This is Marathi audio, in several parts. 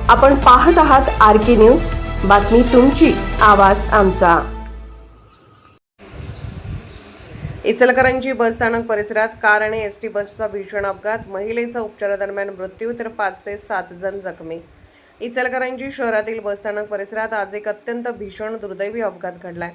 आपण पाहत आहात RK न्यूज, बातमी तुमची, आवाज आमचा। इचलकरंजी बस स्थानक परिसरात कार आणि एसटी बसचा भीषण अपघात, महिलेचा उपचारादरम्यान मृत्यू तर 5 ते 7 जण जखमी। इचलकरंजी शहरातील बस स्थानक परिसरात आज एक अत्यंत भीषण दुर्दैवी अपघात घडलाय।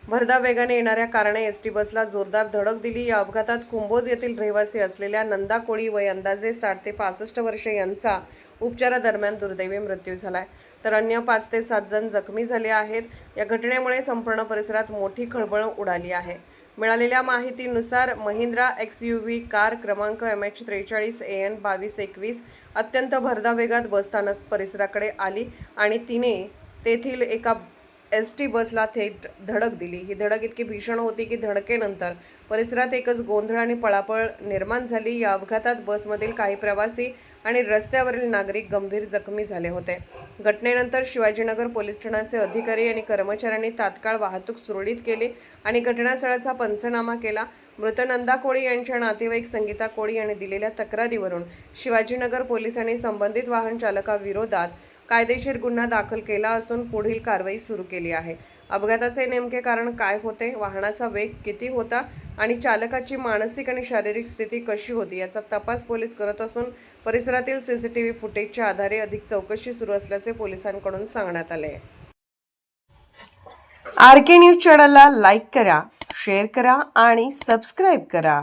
भरधाव वेगाने येणाऱ्या कारने एसटी बसला जोरदार धडक दिली। या अपघातात कुंभोज येथील रहिवासी असलेल्या नंदा कोळी वय अंदाजे 60 ते 65 वर्षे यांचा उपचारादरम्यान दुर्दैवी मृत्यू झालाय, तर अन्य 5 ते 7 जण जखमी झाले आहेत। या घटनेमुळे संपूर्ण परिसरात मोठी खळबळ उडाली आहे। मिळालेल्या माहितीनुसार महिंद्रा XUV कार क्रमांक MH43 AN 2221 अत्यंत भरधाव वेगात बसस्थानक परिसराकडे आली आणि तिने तेथील एका एसटी बसला थेट धडक दिली। ही धडक इतकी भीषण होती की धडकेनंतर परिसरात एकच गोंधळ आणि पळापळ निर्माण झाली। या अपघातात बसमधील काही प्रवासी आणि रस्त्यावरील नागरिक गंभीर जखमी झाले होते। घटनेनंतर शिवाजीनगर पोलीस ठाण्याचे अधिकारी आणि कर्मचाऱ्यांनी तात्काळ वाहतूक सुरळीत केली आणि घटनास्थळाचा पंचनामा केला। मृत नंदा कोळी यांच्या नातेवाईक संगीता कोळी यांनी दिलेल्या तक्रारीवरून शिवाजीनगर पोलिसांनी संबंधित वाहन चालकाविरोधात कायदेशीर गुन्हा दाखल केला असून पुढील कारवाई सुरू केली आहे। अपघाताचे नेमके कारण काय होते, वाहनाचा वेग किती होता आणि चालकाची मानसिक आणि शारीरिक स्थिती कशी होती याचा तपास पोलीस करत असून परिसरातील CCTV फुटेजच्या आधारे अधिक चौकशी सुरू असल्याचे पोलिसांकडून सांगण्यात आले। RK न्यूज चॅनलला लाईक करा, शेअर करा आणि सबस्क्राईब करा।